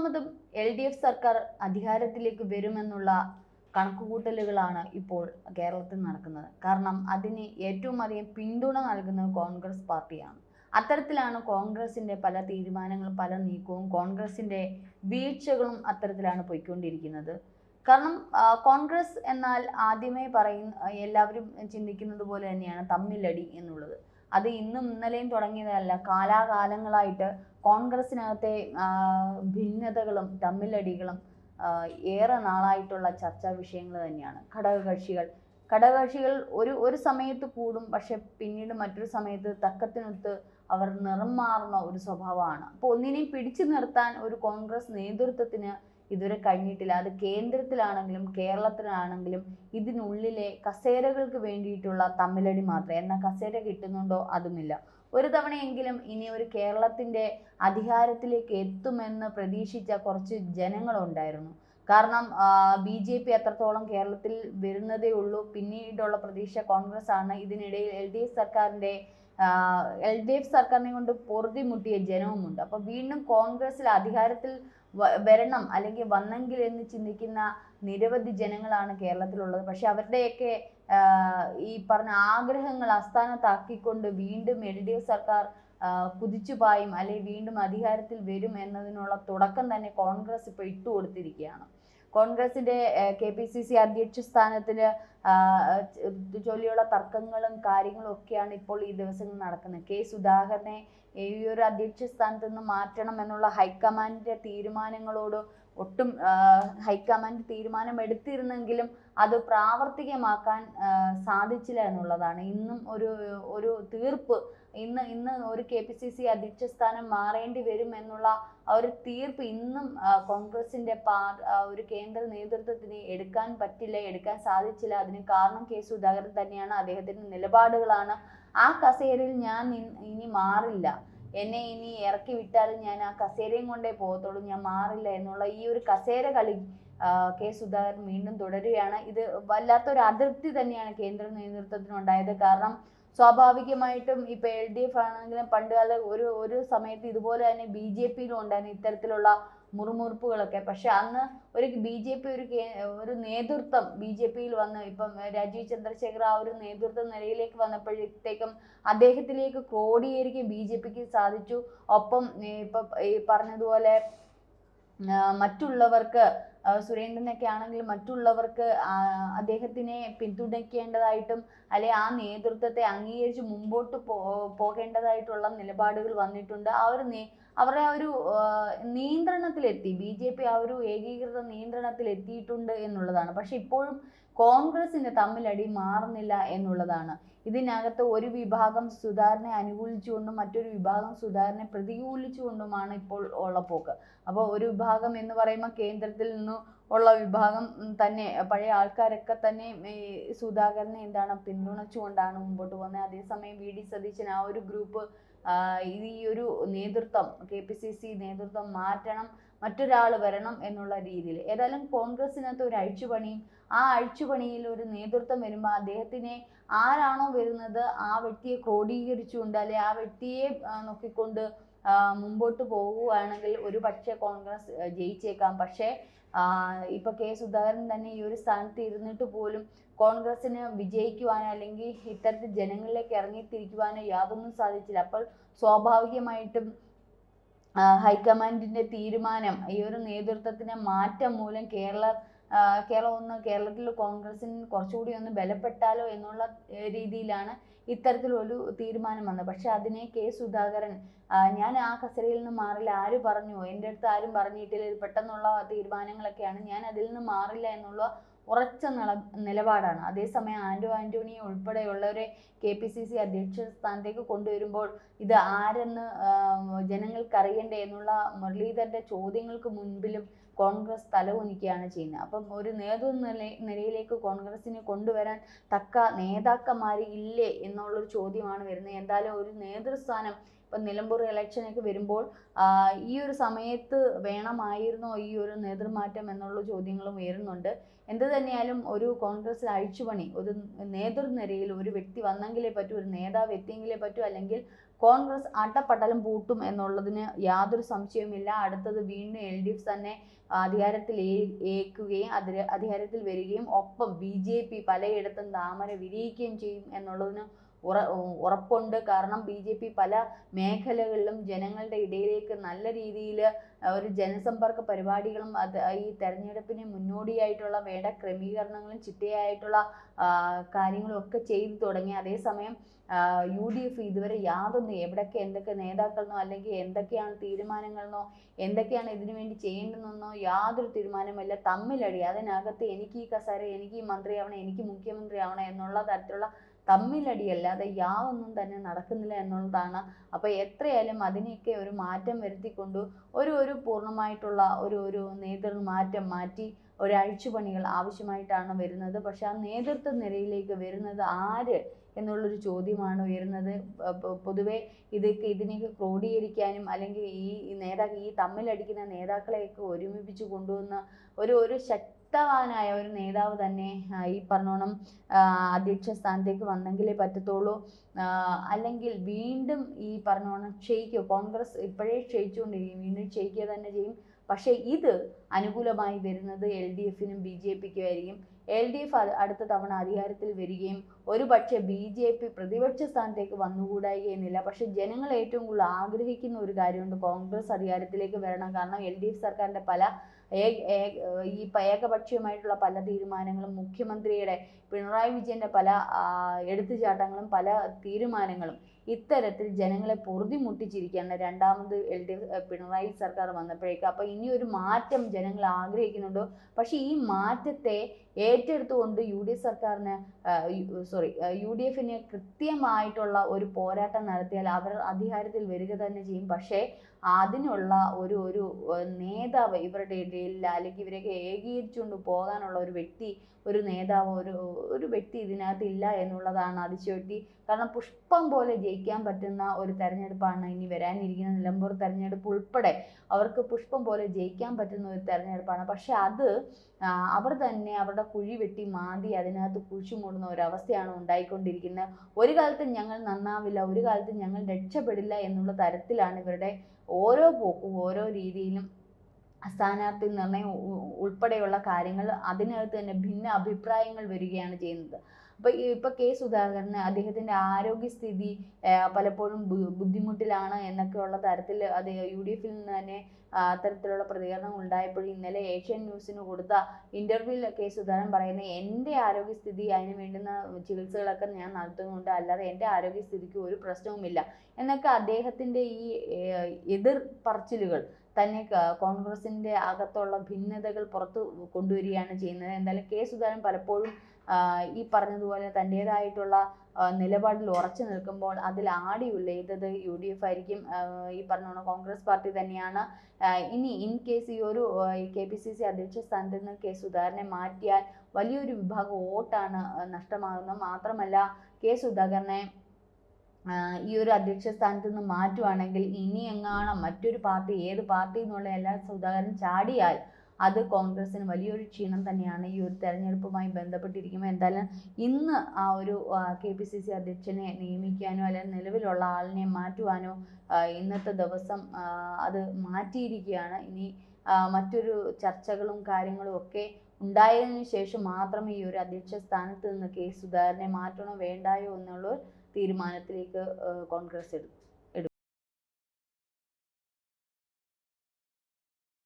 മൂന്നാമതും LDF സർക്കാർ അധികാരത്തിലേക്ക് വരുമെന്നുള്ള കണക്കുകൂട്ടലുകളാണ് ഇപ്പോൾ കേരളത്തിൽ നടക്കുന്നത്. കാരണം അതിന് ഏറ്റവും അധികം പിന്തുണ നൽകുന്നത് കോൺഗ്രസ് പാർട്ടിയാണ്. അത്തരത്തിലാണ് കോൺഗ്രസിന്റെ പല തീരുമാനങ്ങളും പല നീക്കവും കോൺഗ്രസിന്റെ വീഴ്ചകളും അത്തരത്തിലാണ് പോയിക്കൊണ്ടിരിക്കുന്നത്. കാരണം കോൺഗ്രസ് എന്നാൽ ആദ്യമേ എല്ലാവരും ചിന്തിക്കുന്നത് പോലെ തന്നെയാണ് തമ്മിലടി എന്നുള്ളത്. അത് ഇന്നും ഇന്നലെയും തുടങ്ങിയതല്ല. കാലാകാലങ്ങളായിട്ട് കോൺഗ്രസിനകത്തെ ഭിന്നതകളും തമ്മിലടികളും ഏറെ നാളായിട്ടുള്ള ചർച്ചാ വിഷയങ്ങൾ തന്നെയാണ്. ഘടകകക്ഷികൾ ഒരു സമയത്ത് കൂടും, പക്ഷെ പിന്നീട് മറ്റൊരു സമയത്ത് തക്കത്തിനൊത്ത് അവർ നിറം മാറുന്ന ഒരു സ്വഭാവമാണ്. അപ്പോൾ ഒന്നിനെയും പിടിച്ചു നിർത്താൻ ഒരു കോൺഗ്രസ് നേതൃത്വത്തിന് ഇതുവരെ കഴിഞ്ഞിട്ടില്ല. അത് കേന്ദ്രത്തിലാണെങ്കിലും കേരളത്തിലാണെങ്കിലും ഇതിനുള്ളിലെ കസേരകൾക്ക് വേണ്ടിയിട്ടുള്ള തമ്മിലടി മാത്രമേ. എന്നാൽ കസേര കിട്ടുന്നുണ്ടോ? അതുമില്ല. ഒരു തവണയെങ്കിലും ഇനി ഒരു കേരളത്തിന്റെ അധികാരത്തിലേക്ക് എത്തുമെന്ന് പ്രതീക്ഷിച്ച കുറച്ച് ജനങ്ങളുണ്ടായിരുന്നു. കാരണം BJP അത്രത്തോളം കേരളത്തിൽ വരുന്നതേ ഉള്ളൂ. പിന്നീടുള്ള പ്രതീക്ഷ കോൺഗ്രസ് ആണ്. ഇതിനിടയിൽ LDF സർക്കാരിനെ കൊണ്ട് പൊറുതിമുട്ടിയ ജനവുമുണ്ട്. അപ്പൊ വീണ്ടും കോൺഗ്രസിൽ അധികാരത്തിൽ വരണം അല്ലെങ്കിൽ വന്നെങ്കിൽ എന്ന് ചിന്തിക്കുന്ന നിരവധി ജനങ്ങളാണ് കേരളത്തിലുള്ളത്. പക്ഷെ അവരുടെയൊക്കെ ഈ പറഞ്ഞ ആഗ്രഹങ്ങൾ അസ്ഥാനത്താക്കിക്കൊണ്ട് വീണ്ടും LDF സർക്കാർ കുതിച്ചുപായും അല്ലെങ്കിൽ വീണ്ടും അധികാരത്തിൽ വരും എന്നതിനുള്ള തുടക്കം തന്നെ കോൺഗ്രസ് ഇപ്പോൾ ഇട്ടുകൊടുത്തിരിക്കുകയാണ്. കോൺഗ്രസിന്റെ KPCC അധ്യക്ഷ സ്ഥാനത്തിന് ചൊല്ലിയുള്ള തർക്കങ്ങളും കാര്യങ്ങളും ഒക്കെയാണ് ഇപ്പോൾ ഈ ദിവസങ്ങളിൽ നടക്കുന്നത്. സുധാകരനെ ഈ ഒരു അധ്യക്ഷ സ്ഥാനത്ത് നിന്ന് മാറ്റണം എന്നുള്ള ഹൈക്കമാൻഡിന്റെ തീരുമാനങ്ങളോട് ഒട്ടും ഹൈക്കമാൻഡ് തീരുമാനം എടുത്തിരുന്നെങ്കിലും അത് പ്രാവർത്തികമാക്കാൻ സാധിച്ചില്ല എന്നുള്ളതാണ്. ഇന്നും ഒരു തീർപ്പ് ഇന്ന് ഒരു KPCC അധ്യക്ഷ സ്ഥാനം മാറേണ്ടി വരും എന്നുള്ള ഒരു തീർപ്പ് ഇന്നും കോൺഗ്രസിന്റെ ഒരു കേന്ദ്ര നേതൃത്വത്തിന് എടുക്കാൻ സാധിച്ചില്ല. അതിന് കാരണം സുധാകരൻ തന്നെയാണ്. അദ്ദേഹത്തിന്റെ നിലപാടുകളാണ്. ആ കസേരയിൽ ഞാൻ ഇനി മാറില്ല, എന്നെ ഇനി ഇറക്കി വിട്ടാലും ഞാൻ ആ കസേരയും കൊണ്ടേ പോകത്തുള്ളൂ, ഞാൻ മാറില്ല എന്നുള്ള ഈ ഒരു കസേര കളി സുധാകരൻ വീണ്ടും തുടരുകയാണ്. ഇത് വല്ലാത്തൊരു അതൃപ്തി തന്നെയാണ് കേന്ദ്ര നേതൃത്വത്തിനുണ്ടായത്. കാരണം സ്വാഭാവികമായിട്ടും ഇപ്പൊ LDF ആണെങ്കിലും പണ്ടുകാല ഒരു സമയത്ത് ഇതുപോലെ തന്നെ BJPയിലും ഉണ്ടായിരുന്നു ഇത്തരത്തിലുള്ള മുറുമുറുപ്പുകളൊക്കെ. പക്ഷെ അന്ന് ഒരു BJP ഒരു നേതൃത്വം BJPയിൽ വന്ന് ഇപ്പം രാജീവ് ചന്ദ്രശേഖർ ആ ഒരു നേതൃത്വ നിലയിലേക്ക് വന്നപ്പോഴത്തേക്കും അദ്ദേഹത്തിലേക്ക് ക്രോഡീകരിക്കാൻ BJPക്ക് സാധിച്ചു. ഒപ്പം ഇപ്പൊ ഈ പറഞ്ഞതുപോലെ മറ്റുള്ളവർക്ക് സുരേന്ദ്രനൊക്കെ ആണെങ്കിൽ മറ്റുള്ളവർക്ക് അദ്ദേഹത്തിനെ പിന്തുണയ്ക്കേണ്ടതായിട്ടും അല്ലെ ആ നേതൃത്വത്തെ അംഗീകരിച്ച് മുമ്പോട്ട് പോകേണ്ടതായിട്ടുള്ള നിലപാടുകൾ വന്നിട്ടുണ്ട്. അവരുടെ ആ ഒരു നിയന്ത്രണത്തിലെത്തി BJP ആ ഒരു ഏകീകൃത നിയന്ത്രണത്തിൽ എത്തിയിട്ടുണ്ട് എന്നുള്ളതാണ്. പക്ഷെ ഇപ്പോഴും കോൺഗ്രസിന്റെ തമ്മിലടി മാറുന്നില്ല എന്നുള്ളതാണ്. ഇതിനകത്ത് ഒരു വിഭാഗം സുധാകരനെ അനുകൂലിച്ചുകൊണ്ടും മറ്റൊരു വിഭാഗം സുധാകരനെ പ്രതികൂലിച്ചുകൊണ്ടുമാണ് ഇപ്പോൾ ഉള്ള പോക്ക്. അപ്പോൾ ഒരു വിഭാഗം എന്ന് പറയുമ്പോൾ കേന്ദ്രത്തിൽ നിന്ന് ഉള്ള വിഭാഗം തന്നെ പഴയ ആൾക്കാരൊക്കെ തന്നെ സുധാകരനെ പിന്തുണച്ചുകൊണ്ടാണ് മുമ്പോട്ട് പോകുന്നത്. അതേസമയം VD സതീശൻ ആ ഒരു ഗ്രൂപ്പ് ഈ ഒരു നേതൃത്വം KPCC നേതൃത്വം മാറ്റണം, മറ്റൊരാൾ വരണം എന്നുള്ള രീതിയിൽ. ഏതായാലും കോൺഗ്രസിനകത്ത് ഒരു അഴിച്ചുപണിയും ആ അഴിച്ചുപണിയിൽ ഒരു നേതൃത്വം വരുമ്പോൾ അദ്ദേഹത്തിനെ ആരാണോ വരുന്നത് ആ വ്യക്തിയെ ക്രോഡീകരിച്ചുകൊണ്ട് അല്ലെ ആ വ്യക്തിയെ നോക്കിക്കൊണ്ട് മുമ്പോട്ട് പോകുകയാണെങ്കിൽ ഒരു പക്ഷേ കോൺഗ്രസ് ജയിച്ചേക്കാം. പക്ഷേ ഇപ്പൊ സുധാകരൻ തന്നെ ഈ ഒരു സ്ഥാനത്ത് ഇരുന്നിട്ട് പോലും കോൺഗ്രസിന് വിജയിക്കുവാനോ അല്ലെങ്കിൽ ഇത്തരത്തിൽ ജനങ്ങളിലേക്ക് ഇറങ്ങിത്തിരിക്കുവാനോ യാതൊന്നും സാധിച്ചില്ല. അപ്പോൾ സ്വാഭാവികമായിട്ടും ഹൈക്കമാൻഡിന്റെ തീരുമാനം ഈ ഒരു നേതൃത്വത്തിന്റെ മാറ്റം മൂലം കേരളത്തിൽ കോൺഗ്രസിന് കുറച്ചുകൂടി ഒന്ന് ബലപ്പെട്ടാലോ എന്നുള്ള രീതിയിലാണ് ഇത്തരത്തിലൊരു തീരുമാനം വന്നത്. പക്ഷെ അതിനെ സുധാകരൻ ഞാൻ ആ കസേരയിൽ നിന്ന് മാറില്ല, ആര് പറഞ്ഞു, എൻ്റെ അടുത്ത് ആരും പറഞ്ഞിട്ടില്ല, ഇത് പെട്ടെന്നുള്ള തീരുമാനങ്ങളൊക്കെയാണ്, ഞാൻ അതിൽ നിന്ന് മാറില്ല എന്നുള്ള ഉറച്ച നിലപാടാണ്. അതേസമയം ആന്റോണിയെ ഉൾപ്പെടെയുള്ളവരെ KPCC അധ്യക്ഷ സ്ഥാനത്തേക്ക് കൊണ്ടുവരുമ്പോൾ ഇത് ആരെന്ന് ജനങ്ങൾക്ക് അറിയണ്ടേ എന്നുള്ള മുരളീധരന്റെ ചോദ്യങ്ങൾക്ക് മുൻപിലും കോൺഗ്രസ് തലകുനിക്കുകയാണ് ചെയ്യുന്നത്. അപ്പം ഒരു നിലയിലേക്ക് കോൺഗ്രസിനെ കൊണ്ടുവരാൻ തക്ക നേതാക്കന്മാർ ഇല്ലേ എന്നുള്ളൊരു ചോദ്യമാണ് വരുന്നത്. എന്തായാലും ഒരു നേതൃസ്ഥാനം ഇപ്പം നിലമ്പൂർ ഇലക്ഷനൊക്കെ വരുമ്പോൾ ഈ ഒരു സമയത്ത് വേണമായിരുന്നോ ഈ ഒരു നേതൃമാറ്റം എന്നുള്ള ചോദ്യങ്ങളും ഉയരുന്നുണ്ട്. എന്ത് തന്നെയാലും ഒരു കോൺഗ്രസ് അഴിച്ചുപണി ഒരു നേതൃനിരയിൽ ഒരു വ്യക്തി വന്നെങ്കിലേ പറ്റൂ, ഒരു നേതാവ് എത്തിയെങ്കിലേ പറ്റൂ, അല്ലെങ്കിൽ കോൺഗ്രസ് അട്ടപ്പട്ടലം പൂട്ടും എന്നുള്ളതിന് യാതൊരു സംശയവുമില്ല. അടുത്തത് വീണ്ടും LDF തന്നെ അധികാരത്തിൽ ഏൽക്കുകയും അധികാരത്തിൽ വരികയും ഒപ്പം BJP പലയിടത്തും താമര വിരിയിക്കുകയും ചെയ്യും എന്നുള്ളതിന് ഉറപ്പുണ്ട്. കാരണം BJP പല മേഖലകളിലും ജനങ്ങളുടെ ഇടയിലേക്ക് നല്ല രീതിയിൽ ഒരു ജനസമ്പർക്ക പരിപാടികളും ഈ തെരഞ്ഞെടുപ്പിന് മുന്നോടിയായിട്ടുള്ള വേണ്ട ക്രമീകരണങ്ങളും ചിട്ടയായിട്ടുള്ള കാര്യങ്ങളും ഒക്കെ ചെയ്തു തുടങ്ങി. അതേസമയം UDF ഇതുവരെ എവിടൊക്കെ എന്തൊക്കെ നേതാക്കളെന്നോ അല്ലെങ്കിൽ എന്തൊക്കെയാണ് തീരുമാനങ്ങളെന്നോ എന്തൊക്കെയാണ് ഇതിനു വേണ്ടി ചെയ്യേണ്ടതെന്നോ യാതൊരു തീരുമാനമില്ല. തമ്മിലടി, അതിനകത്ത് എനിക്ക് ഈ കസേര, എനിക്ക് ഈ മന്ത്രിയാവണം, എനിക്ക് മുഖ്യമന്ത്രി ആവണം എന്നുള്ള തരത്തിലുള്ള തമ്മിലടിയല്ലാതെ യാതൊന്നും തന്നെ നടക്കുന്നില്ല എന്നുള്ളതാണ്. അപ്പോൾ എത്രയായാലും അതിനെയൊക്കെ ഒരു മാറ്റം വരുത്തിക്കൊണ്ട് ഒരു പൂർണ്ണമായിട്ടുള്ള ഒരു നേതൃമാറ്റം മാറ്റി ഒരു അഴിച്ചുപണികൾ ആവശ്യമായിട്ടാണ് വരുന്നത്. പക്ഷെ ആ നേതൃത്വ നിരയിലേക്ക് വരുന്നത് ആര് എന്നുള്ളൊരു ചോദ്യമാണ് ഉയരുന്നത്. പൊതുവെ ഇതിനെയൊക്കെ ക്രോഡീകരിക്കാനും അല്ലെങ്കിൽ ഈ തമ്മിലടിക്കുന്ന നേതാക്കളെയൊക്കെ ഒരുമിപ്പിച്ച് കൊണ്ടുവന്ന ഒരു ശക്തവാനായ ഒരു നേതാവ് തന്നെ ഈ പറഞ്ഞോണം അധ്യക്ഷ സ്ഥാനത്തേക്ക് വന്നെങ്കിലേ പറ്റത്തുള്ളൂ. അല്ലെങ്കിൽ വീണ്ടും ഈ പറഞ്ഞോണം ക്ഷയിക്കും. കോൺഗ്രസ് ഇപ്പോഴേ ക്ഷയിച്ചുകൊണ്ടിരിക്കും, വീണ്ടും ക്ഷയിക്കുക തന്നെ ചെയ്യും. പക്ഷേ ഇത് അനുകൂലമായി വരുന്നത് LDFനും BJPക്കും ആയിരിക്കും. LDF അടുത്ത തവണ അധികാരത്തിൽ വരികയും ഒരുപക്ഷെ BJP പ്രതിപക്ഷ സ്ഥാനത്തേക്ക് വന്നുകൂടായികയെന്നില്ല. പക്ഷെ ജനങ്ങൾ ഏറ്റവും കൂടുതൽ ആഗ്രഹിക്കുന്ന ഒരു കാര്യമുണ്ട്, കോൺഗ്രസ് അധികാരത്തിലേക്ക് വരണം. കാരണം LDF സർക്കാരിൻ്റെ പല ഏകപക്ഷീയമായിട്ടുള്ള പല തീരുമാനങ്ങളും, മുഖ്യമന്ത്രിയുടെ പിണറായി വിജയൻ്റെ പല എടുത്തുചാട്ടങ്ങളും പല തീരുമാനങ്ങളും ഇത്തരത്തിൽ ജനങ്ങളെ പൊറുതിമുട്ടിച്ചിരിക്കുകയാണ് രണ്ടാമത് LDF പിണറായി സർക്കാർ വന്നപ്പോഴേക്ക്. അപ്പോൾ ഇനിയൊരു മാറ്റം ജനങ്ങൾ ആഗ്രഹിക്കുന്നുണ്ട്. പക്ഷേ ഈ മാറ്റത്തെ ഏറ്റെടുത്തുകൊണ്ട് UDFന് കൃത്യമായിട്ടുള്ള ഒരു പോരാട്ടം നടത്തിയാൽ അവർ അധികാരത്തിൽ വരിക തന്നെ ചെയ്യും. പക്ഷേ അതിനുള്ള ഒരു നേതാവ് ഇവരുടെ ഇടയിൽ അല്ലെങ്കിൽ ഇവരെയൊക്കെ ഏകീകരിച്ചുകൊണ്ട് പോകാനുള്ള ഒരു നേതാവ് ഒരു വ്യക്തി ഇതിനകത്ത് ഇല്ല എന്നുള്ളതാണ് അതിശയോക്തി. കാരണം പുഷ്പം പോലെ ജയിക്കാൻ പറ്റുന്ന ഒരു തെരഞ്ഞെടുപ്പാണ് ഇനി വരാനിരിക്കുന്ന നിലമ്പൂർ തെരഞ്ഞെടുപ്പ് ഉൾപ്പെടെ അവർക്ക് പുഷ്പം പോലെ ജയിക്കാൻ പറ്റുന്ന ഒരു തെരഞ്ഞെടുപ്പാണ്. പക്ഷെ അത് അവർ തന്നെ അവരുടെ കുഴി വെട്ടി മാന്തി അതിനകത്ത് കുഴിച്ചു മൂടുന്ന ഒരവസ്ഥയാണ് ഉണ്ടായിക്കൊണ്ടിരിക്കുന്നത്. ഒരു കാലത്തും ഞങ്ങൾ നന്നാവില്ല, ഒരു കാലത്തും ഞങ്ങൾ രക്ഷപ്പെടില്ല എന്നുള്ള തരത്തിലാണ് ഇവരുടെ ഓരോ പോക്കും, ഓരോ രീതിയിലും സ്ഥാനാർത്ഥി നിർണയം ഉൾപ്പെടെയുള്ള കാര്യങ്ങൾ അതിനകത്ത് തന്നെ ഭിന്ന അഭിപ്രായങ്ങൾ വരികയാണ് ചെയ്യുന്നത്. ഇപ്പൊ K സുധാകരന് അദ്ദേഹത്തിന്റെ ആരോഗ്യസ്ഥിതി പലപ്പോഴും ബുദ്ധിമുട്ടിലാണ് എന്നൊക്കെയുള്ള തരത്തിൽ അത് UDFൽ നിന്ന് തന്നെ അത്തരത്തിലുള്ള പ്രതികരണം ഉണ്ടായപ്പോൾ ഇന്നലെ ഏഷ്യൻ ന്യൂസിന് കൊടുത്ത ഇന്റർവ്യൂവിൽ K സുധാകരൻ പറയുന്നത്, എൻ്റെ ആരോഗ്യസ്ഥിതി അതിന് വേണ്ടുന്ന ചികിത്സകളൊക്കെ ഞാൻ നടത്തുന്നുണ്ട്, അല്ലാതെ എൻ്റെ ആരോഗ്യസ്ഥിതിക്ക് ഒരു പ്രശ്നവുമില്ല എന്നൊക്കെ അദ്ദേഹത്തിന്റെ ഈ എതിർ പറച്ചിലുകൾ തന്നെ കോൺഗ്രസിന്റെ അകത്തുള്ള ഭിന്നതകൾ പുറത്തു കൊണ്ടുവരികയാണ് ചെയ്യുന്നത്. എന്തായാലും K സുധാകരൻ പലപ്പോഴും ഈ പറഞ്ഞതുപോലെ തൻ്റേതായിട്ടുള്ള നിലപാടിൽ ഉറച്ചു നിൽക്കുമ്പോൾ അതിൽ ആടി ഉലയുന്നത് UDF ആയിരിക്കും. ഈ പറഞ്ഞ കോൺഗ്രസ് പാർട്ടി തന്നെയാണ്. ഇനി ഇൻ കേസ് ഈ ഒരു KPCC അധ്യക്ഷ സ്ഥാനത്ത് നിന്ന് K സുധാകരനെ മാറ്റിയാൽ വലിയൊരു വിഭാഗം വോട്ടാണ് നഷ്ടമാകുന്നത്. മാത്രമല്ല K സുധാകരനെ ഈ ഒരു അധ്യക്ഷ സ്ഥാനത്ത് നിന്ന് മാറ്റുവാണെങ്കിൽ ഇനി എങ്ങാനും മറ്റൊരു പാർട്ടി, ഏത് പാർട്ടി എന്നുള്ള എല്ലാ സുധാകരൻ ചാടിയാൽ അത് കോൺഗ്രസിന് വലിയൊരു ക്ഷീണം തന്നെയാണ് ഈ ഒരു തെരഞ്ഞെടുപ്പുമായി ബന്ധപ്പെട്ടിരിക്കുമ്പോൾ. എന്തായാലും ഇന്ന് ആ ഒരു KPCC അധ്യക്ഷനെ നിയമിക്കാനോ അല്ലെങ്കിൽ നിലവിലുള്ള ആളിനെ മാറ്റുവാനോ ഇന്നത്തെ ദിവസം അത് മാറ്റിയിരിക്കുകയാണ്. ഇനി മറ്റൊരു ചർച്ചകളും കാര്യങ്ങളും ഒക്കെ ഉണ്ടായതിനു ശേഷം മാത്രമേ ഈ ഒരു അധ്യക്ഷ സ്ഥാനത്ത് നിന്ന് K സുധാകരനെ മാറ്റണോ വേണ്ടായോ എന്നുള്ള തീരുമാനത്തിലേക്ക് കോൺഗ്രസ് എടുക്കും.